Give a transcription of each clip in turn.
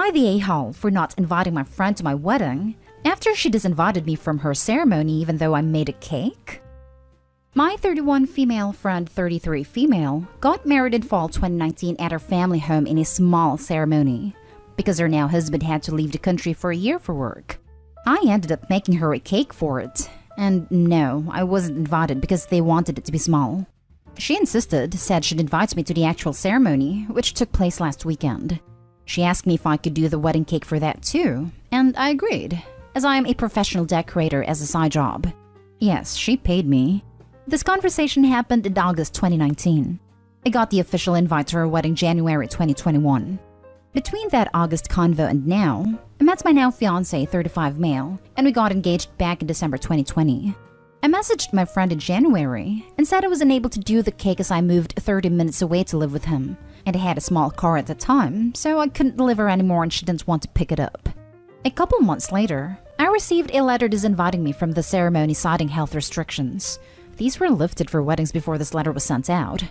I the a-hole for not inviting my friend to my wedding after she disinvited me from her ceremony even though I made a cake? My 31 female friend, 33 female, got married in fall 2019 at her family home in a small ceremony because her now husband had to leave the country for a year for work. I ended up making her a cake for it. And no, I wasn't invited because they wanted it to be small. She insisted, said she'd invite me to the actual ceremony, which took place last weekend. She asked me if I could do the wedding cake for that too, and I agreed, as I am a professional decorator as a side job. Yes, she paid me. This conversation happened in August 2019. I got the official invite to her wedding January 2021. Between that August convo and now, I met my now fiancé, 35 male, and we got engaged back in December 2020. I messaged my friend in January and said I was unable to do the cake as I moved 30 minutes away to live with him, and I had a small car at the time, so I couldn't deliver anymore and she didn't want to pick it up. A couple months later, I received a letter disinviting me from the ceremony citing health restrictions. These were lifted for weddings before this letter was sent out.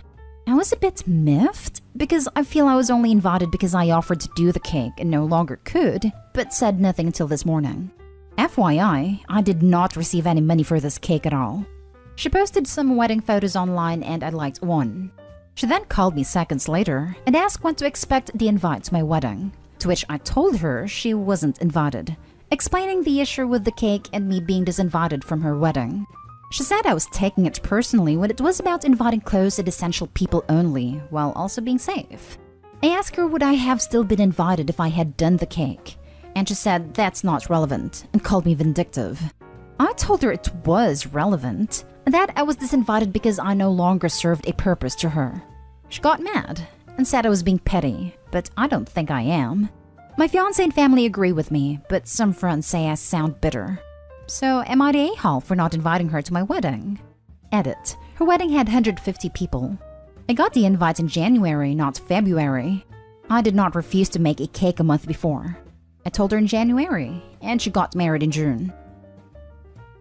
I was a bit miffed because I feel I was only invited because I offered to do the cake and no longer could, but said nothing until this morning. FYI, I did not receive any money for this cake at all. She posted some wedding photos online and I liked one. She then called me seconds later and asked when to expect the invite to my wedding, to which I told her she wasn't invited, explaining the issue with the cake and me being disinvited from her wedding. She said I was taking it personally when it was about inviting close and essential people only, while also being safe. I asked her would I have still been invited if I had done the cake, and she said that's not relevant and called me vindictive. I told her it was relevant, that I was disinvited because I no longer served a purpose to her. She got mad and said I was being petty, but I don't think I am. My fiancé and family agree with me, but some friends say I sound bitter. So am I the a-hole for not inviting her to my wedding? Edit. Her wedding had 150 people. I got the invite in January, not February. I did not refuse to make a cake a month before. I told her in January, and she got married in June.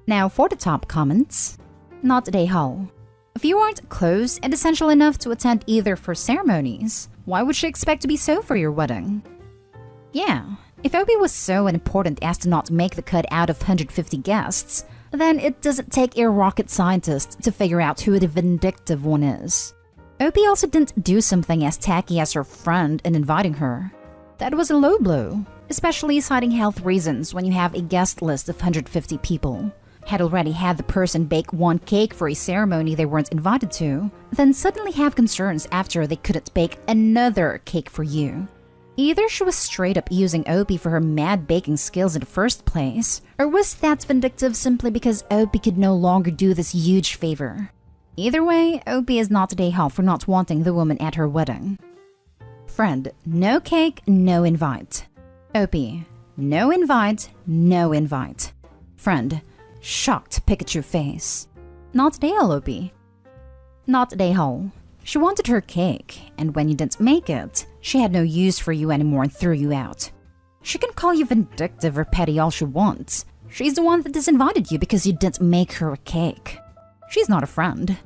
Now for the top comments. Not the a-hole. If you aren't close and essential enough to attend either for ceremonies, why would she expect to be so for your wedding? Yeah, if Opie was so important as to not make the cut out of 150 guests, then it doesn't take a rocket scientist to figure out who the vindictive one is. Opie also didn't do something as tacky as her friend in inviting her. That was a low blow, especially citing health reasons when you have a guest list of 150 people. Had already had the person bake one cake for a ceremony they weren't invited to, then suddenly have concerns after they couldn't bake another cake for you. Either she was straight up using Opie for her mad baking skills in the first place, or was that vindictive simply because Opie could no longer do this huge favor. Either way, Opie is not the a-hole for not wanting the woman at her wedding. Friend, no cake, no invite. Opie, no invite, no invite. Friend, shocked Pikachu face. Not the a-hole, Opie. Not the a-hole. She wanted her cake, and when you didn't make it, she had no use for you anymore and threw you out. She can call you vindictive or petty all she wants. She's the one that disinvited you because you didn't make her a cake. She's not a friend.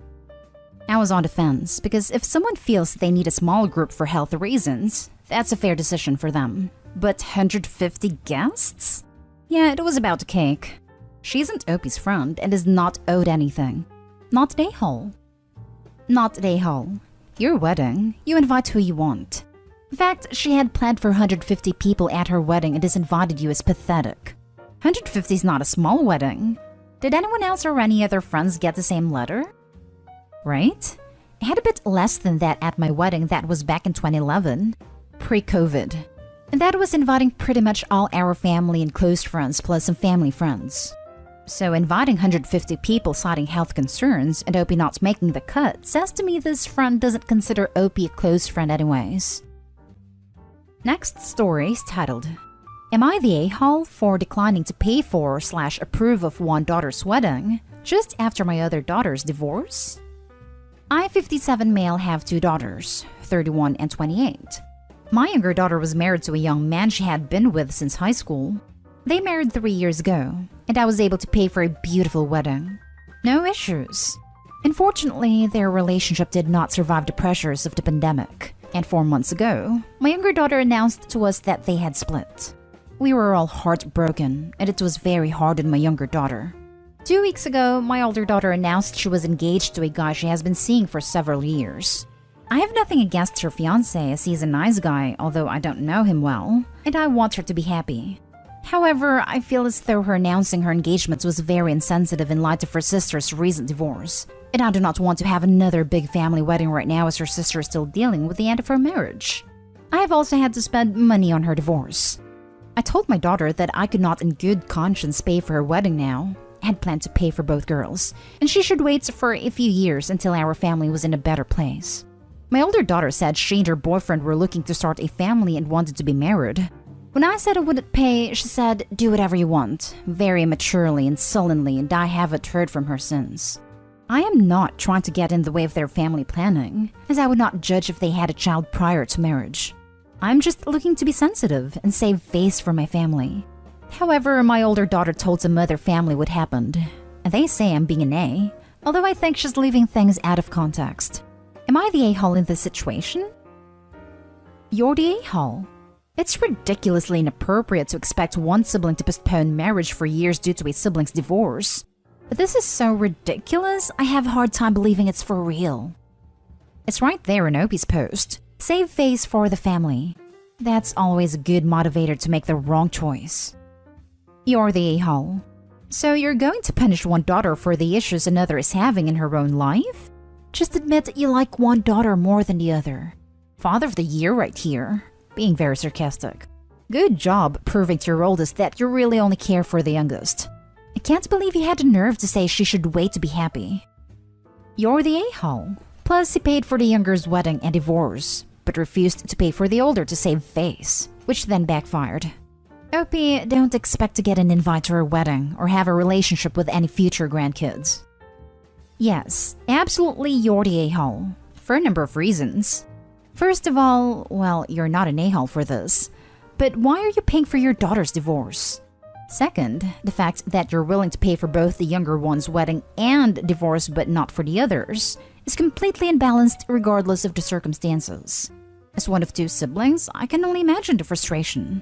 I was on the fence because if someone feels they need a small group for health reasons, that's a fair decision for them. But 150 guests? Yeah, it was about the cake. She isn't Opie's friend and is not owed anything. Not the a-hole. Not the a-hole. Your wedding, you invite who you want. In fact, she had planned for 150 people at her wedding and disinvited you is pathetic. 150 is not a small wedding. Did anyone else or any other friends get the same letter? Right? I had a bit less than that at my wedding that was back in 2011, pre-COVID. And that was inviting pretty much all our family and close friends plus some family friends. So inviting 150 people citing health concerns and Opie not making the cut says to me this friend doesn't consider Opie a close friend anyways. Next story is titled, Am I the a-hole for declining to pay for / approve of one daughter's wedding just after my other daughter's divorce? I, 57 male, have two daughters, 31 and 28. My younger daughter was married to a young man she had been with since high school. They married 3 years ago, and I was able to pay for a beautiful wedding. No issues. Unfortunately, their relationship did not survive the pressures of the pandemic, And 4 months ago, my younger daughter announced to us that they had split. We were all heartbroken, and it was very hard on my younger daughter. 2 weeks ago, my older daughter announced she was engaged to a guy she has been seeing for several years. I have nothing against her fiancé as he's a nice guy, although I don't know him well, and I want her to be happy. However, I feel as though her announcing her engagement was very insensitive in light of her sister's recent divorce, and I do not want to have another big family wedding right now as her sister is still dealing with the end of her marriage. I have also had to spend money on her divorce. I told my daughter that I could not in good conscience pay for her wedding now. I had planned to pay for both girls, and she should wait for a few years until our family was in a better place. My older daughter said she and her boyfriend were looking to start a family and wanted to be married. When I said I wouldn't pay, she said, "Do whatever you want," very immaturely and sullenly, and I haven't heard from her since. I am not trying to get in the way of their family planning, as I would not judge if they had a child prior to marriage. I'm just looking to be sensitive and save face for my family. However, my older daughter told some other family what happened, and they say I'm being an A, although I think she's leaving things out of context. Am I the a-hole in this situation? You're the a-hole. It's ridiculously inappropriate to expect one sibling to postpone marriage for years due to a sibling's divorce. But this is so ridiculous, I have a hard time believing it's for real. It's right there in Opie's post. Save face for the family. That's always a good motivator to make the wrong choice. You're the a-hole. So you're going to punish one daughter for the issues another is having in her own life? Just admit you like one daughter more than the other. Father of the year right here. Being very sarcastic. Good job proving to your oldest that you really only care for the youngest. I can't believe he had the nerve to say she should wait to be happy. You're the a-hole. Plus, he paid for the younger's wedding and divorce, but refused to pay for the older to save face, which then backfired. Opie, don't expect to get an invite to her wedding or have a relationship with any future grandkids. Yes, absolutely you're the a-hole, for a number of reasons. First of all, well, you're not an a-hole for this, but why are you paying for your daughter's divorce? Second, the fact that you're willing to pay for both the younger one's wedding and divorce but not for the others is completely unbalanced regardless of the circumstances. As one of two siblings, I can only imagine the frustration.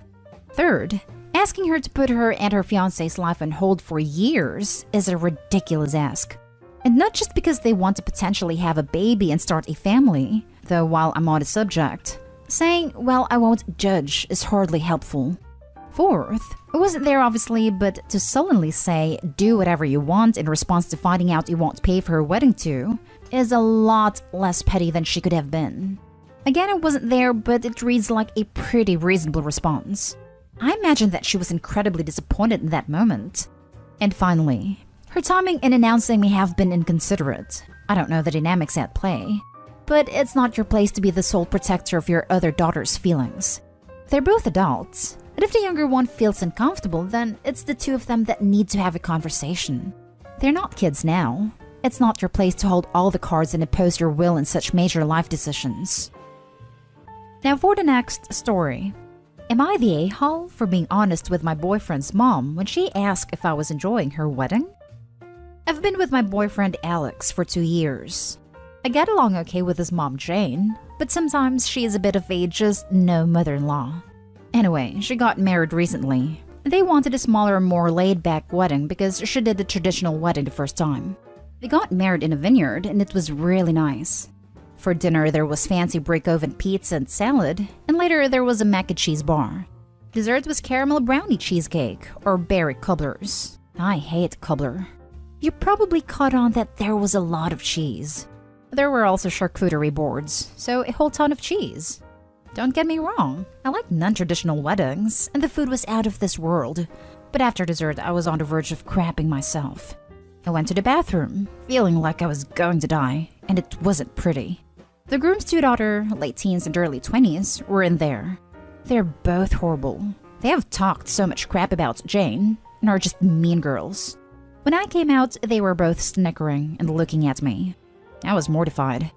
Third, asking her to put her and her fiancé's life on hold for years is a ridiculous ask. And not just because they want to potentially have a baby and start a family, though while I'm on the subject, saying, "Well, I won't judge" is hardly helpful. Fourth, it wasn't there obviously, but to sullenly say, "Do whatever you want" in response to finding out you won't pay for her wedding too, is a lot less petty than she could have been. Again, it wasn't there, but it reads like a pretty reasonable response. I imagine that she was incredibly disappointed in that moment. And finally, her timing in announcing may have been inconsiderate. I don't know the dynamics at play. But it's not your place to be the sole protector of your other daughter's feelings. They're both adults, and if the younger one feels uncomfortable, then it's the two of them that need to have a conversation. They're not kids now. It's not your place to hold all the cards and impose your will in such major life decisions. Now for the next story. Am I the a-hole for being honest with my boyfriend's mom when she asked if I was enjoying her wedding? I've been with my boyfriend Alex for 2 years. I get along okay with his mom Jane, but sometimes she is a bit of a just no mother-in-law. Anyway, she got married recently. They wanted a smaller, more laid-back wedding because she did the traditional wedding the first time. They got married in a vineyard and it was really nice. For dinner there was fancy brick oven pizza and salad, and later there was a mac and cheese bar. Dessert was caramel brownie cheesecake or berry cobblers. I hate cobbler. You probably caught on that there was a lot of cheese. There were also charcuterie boards, so a whole ton of cheese. Don't get me wrong, I like non-traditional weddings, and the food was out of this world. But after dessert, I was on the verge of crapping myself. I went to the bathroom, feeling like I was going to die, and it wasn't pretty. The groom's two daughters, late teens and early 20s, were in there. They're both horrible. They have talked so much crap about Jane, and are just mean girls. When I came out, they were both snickering and looking at me. I was mortified.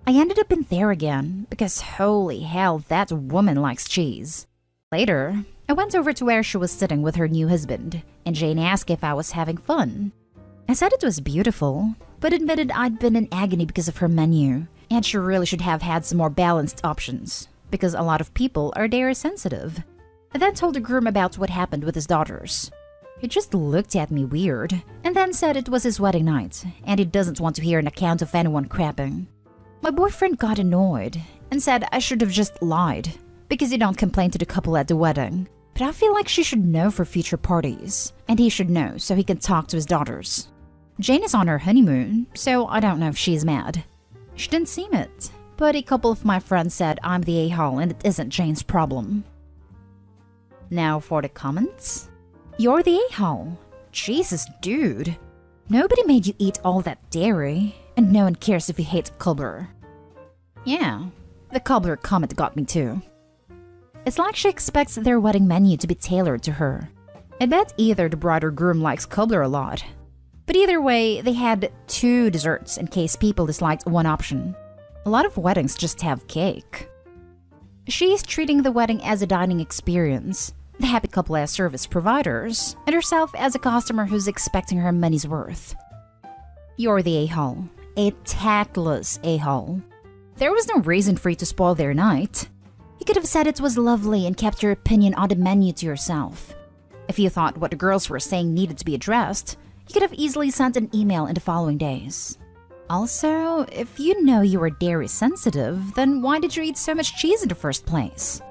I ended up in there again, because holy hell, that woman likes cheese. Later, I went over to where she was sitting with her new husband, and Jane asked if I was having fun. I said it was beautiful, but admitted I'd been in agony because of her menu, and she really should have had some more balanced options, because a lot of people are dairy sensitive. I then told the groom about what happened with his daughters. He just looked at me weird, and then said it was his wedding night, and he doesn't want to hear an account of anyone crapping. My boyfriend got annoyed, and said I should have just lied, because you don't complain to the couple at the wedding. But I feel like she should know for future parties, and he should know so he can talk to his daughters. Jane is on her honeymoon, so I don't know if she's mad. She didn't seem it, but a couple of my friends said I'm the a-hole and it isn't Jane's problem. Now for the comments. You're the a-hole. Jesus, dude. Nobody made you eat all that dairy, and no one cares if you hate cobbler. Yeah, the cobbler comment got me too. It's like she expects their wedding menu to be tailored to her. I bet either the bride or groom likes cobbler a lot. But either way, they had 2 desserts in case people disliked one option. A lot of weddings just have cake. She's treating the wedding as a dining experience, the happy couple as service providers, and herself as a customer who's expecting her money's worth. You're the a-hole. A tactless a-hole. There was no reason for you to spoil their night. You could have said it was lovely and kept your opinion on the menu to yourself. If you thought what the girls were saying needed to be addressed, you could have easily sent an email in the following days. Also, if you know you were dairy sensitive, then why did you eat so much cheese in the first place?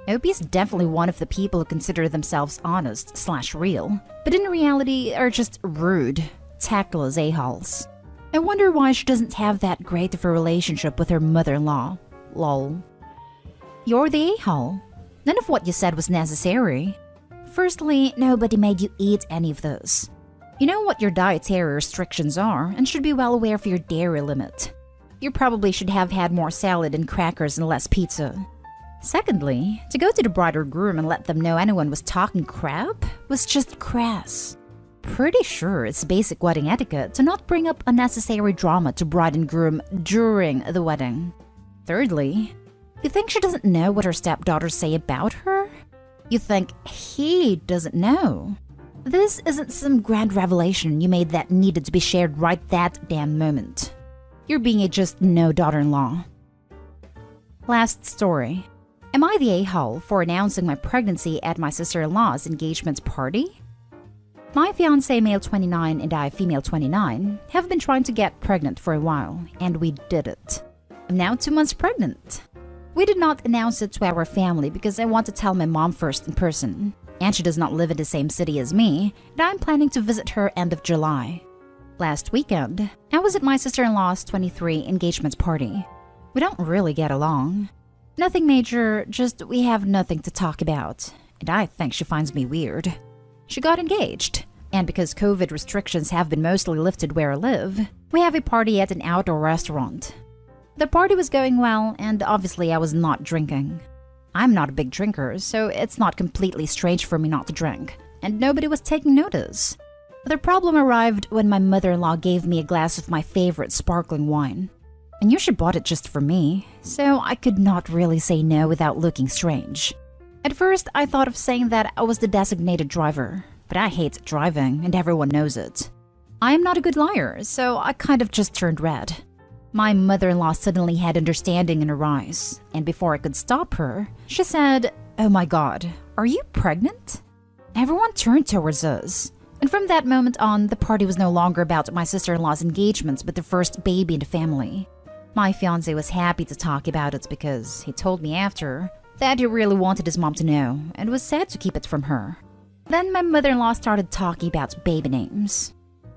Opie's definitely one of the people who consider themselves honest/real, but in reality are just rude, tactless a-holes. I wonder why she doesn't have that great of a relationship with her mother-in-law. Lol. You're the a-hole. None of what you said was necessary. Firstly, nobody made you eat any of this. You know what your dietary restrictions are and should be well aware of your dairy limit. You probably should have had more salad and crackers and less pizza. Secondly, to go to the bride or groom and let them know anyone was talking crap was just crass. Pretty sure it's basic wedding etiquette to not bring up unnecessary drama to bride and groom during the wedding. Thirdly, you think she doesn't know what her stepdaughters say about her? You think he doesn't know? This isn't some grand revelation you made that needed to be shared right that damn moment. You're being a just no daughter-in-law. Last story. Am I the a-hole for announcing my pregnancy at my sister-in-law's engagement party? My fiancé, male 29, and I, female 29, have been trying to get pregnant for a while, and we did it. I'm now 2 months pregnant. We did not announce it to our family because I want to tell my mom first in person, and she does not live in the same city as me, and I'm planning to visit her end of July. Last weekend, I was at my sister-in-law's 23 engagement party. We don't really get along. Nothing major, just we have nothing to talk about, and I think she finds me weird. She got engaged, and because COVID restrictions have been mostly lifted where I live, we have a party at an outdoor restaurant. The party was going well, and obviously I was not drinking. I'm not a big drinker, so it's not completely strange for me not to drink, and nobody was taking notice. The problem arrived when my mother-in-law gave me a glass of my favorite sparkling wine. I knew she bought it just for me, so I could not really say no without looking strange. At first, I thought of saying that I was the designated driver, but I hate driving and everyone knows it. I am not a good liar, so I kind of just turned red. My mother-in-law suddenly had understanding in her eyes, and before I could stop her, she said, "Oh my God, are you pregnant?" Everyone turned towards us, and from that moment on, the party was no longer about my sister-in-law's engagement but the first baby in the family. My fiancé was happy to talk about it because he told me after that he really wanted his mom to know and was sad to keep it from her. Then my mother-in-law started talking about baby names.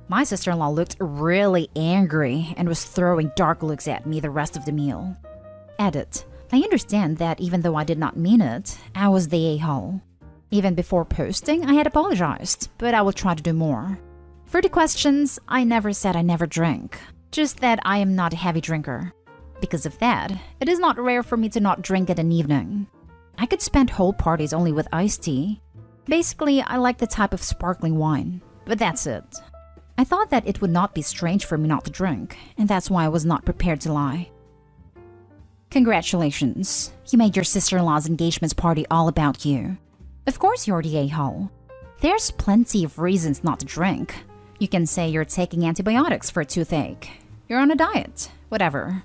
My sister-in-law looked really angry and was throwing dark looks at me the rest of the meal. Edit. I understand that even though I did not mean it, I was the a-hole. Even before posting, I had apologized, but I will try to do more. For the questions, I never said I never drink. Just that I am not a heavy drinker. Because of that, it is not rare for me to not drink at an evening. I could spend whole parties only with iced tea. Basically, I like the type of sparkling wine, but that's it. I thought that it would not be strange for me not to drink, and that's why I was not prepared to lie. Congratulations, you made your sister-in-law's engagement party all about you. Of course you're the a-hole. There's plenty of reasons not to drink. You can say you're taking antibiotics for a toothache. You're on a diet. Whatever.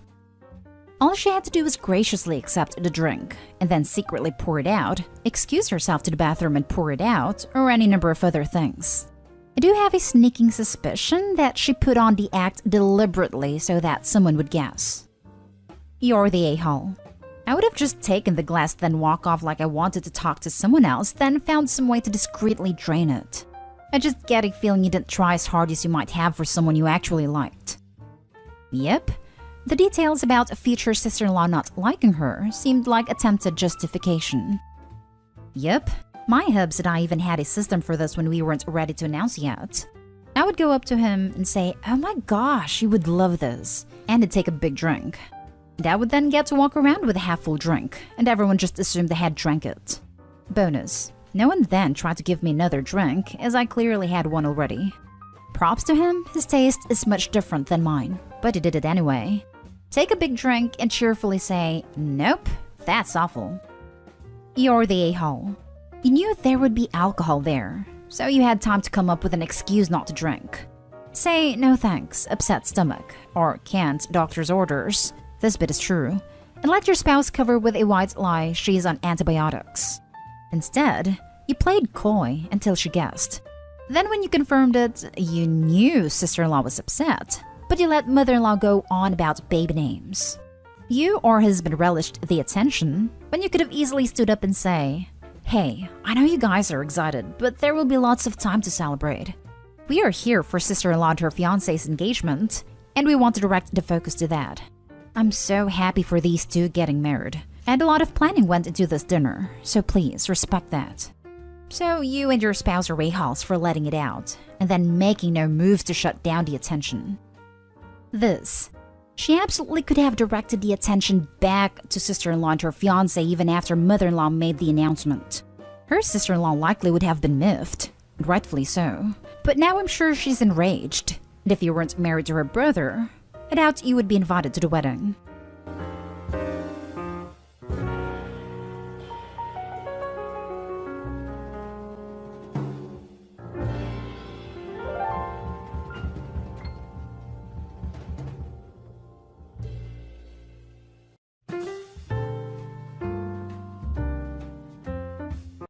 All she had to do was graciously accept the drink, and then secretly pour it out, excuse herself to the bathroom and pour it out, or any number of other things. I do have a sneaking suspicion that she put on the act deliberately so that someone would guess. You're the a-hole. I would have just taken the glass, then walk off like I wanted to talk to someone else, then found some way to discreetly drain it. I just get a feeling you didn't try as hard as you might have for someone you actually liked. Yep. The details about a future sister-in-law not liking her seemed like attempted justification. Yep. My hubs and I even had a system for this when we weren't ready to announce yet. I would go up to him and say, "Oh my gosh, you would love this," and he'd take a big drink. And I would then get to walk around with a half-full drink, and everyone just assumed I had drank it. Bonus. No one then tried to give me another drink, as I clearly had one already. Props to him, his taste is much different than mine, but he did it anyway. Take a big drink and cheerfully say, "Nope, that's awful." You're the a-hole. You knew there would be alcohol there, so you had time to come up with an excuse not to drink. Say no thanks, upset stomach, or can't, doctor's orders. This bit is true. And let your spouse cover with a white lie she's on antibiotics. Instead, you played coy until she guessed. Then when you confirmed it, you knew sister-in-law was upset, but you let mother-in-law go on about baby names. You or husband relished the attention, when you could have easily stood up and say, "Hey, I know you guys are excited, but there will be lots of time to celebrate. We are here for sister-in-law and her fiancé's engagement, and we want to direct the focus to that. I'm so happy for these two getting married, and a lot of planning went into this dinner, so please respect that." So you and your spouse are a-holes for letting it out, and then making no moves to shut down the attention. This. She absolutely could have directed the attention back to sister-in-law and her fiancé even after mother-in-law made the announcement. Her sister-in-law likely would have been miffed, and rightfully so. But now I'm sure she's enraged, and if you weren't married to her brother, I doubt you would be invited to the wedding.